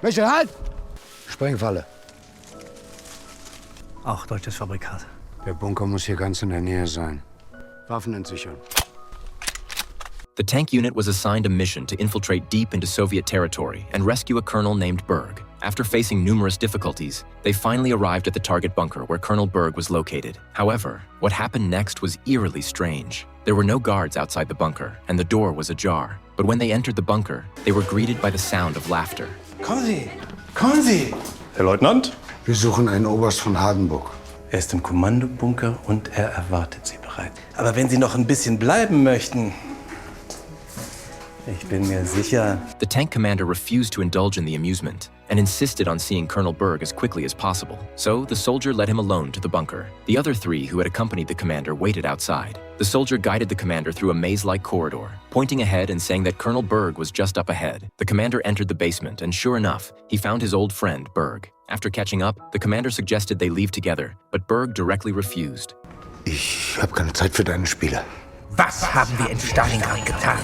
Michel, halt! Sprengfalle. Auch deutsches Fabrikat. Der Bunker muss hier ganz in der Nähe sein. Waffen entsichern. The tank unit was assigned a mission to infiltrate deep into Soviet territory and rescue a colonel named Berg. After facing numerous difficulties, they finally arrived at the target bunker where Colonel Berg was located. However, what happened next was eerily strange. There were no guards outside the bunker, and the door was ajar. But when they entered the bunker, they were greeted by the sound of laughter. Kommen Sie! Kommen Sie! Herr Leutnant? Wir suchen einen Oberst von Hardenburg. Er ist im Kommandobunker und er erwartet Sie bereit. Aber wenn Sie noch ein bisschen bleiben möchten, ich bin mir sicher. The tank commander refused to indulge in the amusement and insisted on seeing Colonel Berg as quickly as possible. So the soldier led him alone to the bunker. The other three who had accompanied the commander waited outside. The soldier guided the commander through a maze-like corridor, pointing ahead and saying that Colonel Berg was just up ahead. The commander entered the basement, and sure enough, he found his old friend, Berg. After catching up, the commander suggested they leave together, but Berg directly refused. Ich habe keine Zeit für deine Spiele. Was haben wir in Stalingrad getan?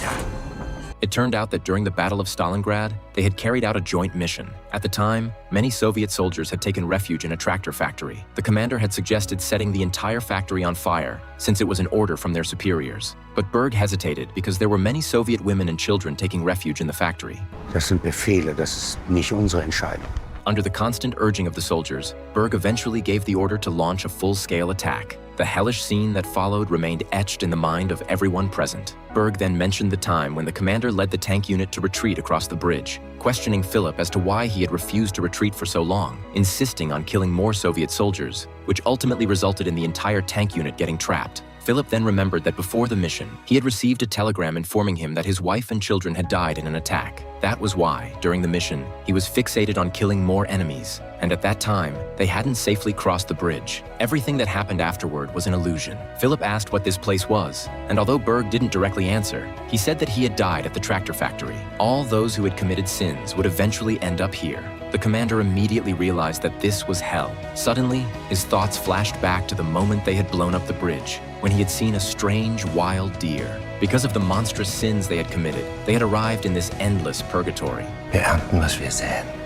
It turned out that during the Battle of Stalingrad, they had carried out a joint mission. At the time, many Soviet soldiers had taken refuge in a tractor factory. The commander had suggested setting the entire factory on fire, since it was an order from their superiors. But Berg hesitated because there were many Soviet women and children taking refuge in the factory. Das sind Befehle, das ist nicht unsere Entscheidung. Under the constant urging of the soldiers, Berg eventually gave the order to launch a full-scale attack. The hellish scene that followed remained etched in the mind of everyone present. Berg then mentioned the time when the commander led the tank unit to retreat across the bridge, questioning Philip as to why he had refused to retreat for so long, insisting on killing more Soviet soldiers, which ultimately resulted in the entire tank unit getting trapped. Philip then remembered that before the mission, he had received a telegram informing him that his wife and children had died in an attack. That was why, during the mission, he was fixated on killing more enemies. And at that time, they hadn't safely crossed the bridge. Everything that happened afterward was an illusion. Philip asked what this place was, and although Berg didn't directly answer, he said that he had died at the tractor factory. All those who had committed sins would eventually end up here. The commander immediately realized that this was hell. Suddenly, his thoughts flashed back to the moment they had blown up the bridge, when he had seen a strange, wild deer. Because of the monstrous sins they had committed, they had arrived in this endless purgatory. Wir ernten, was wir säen.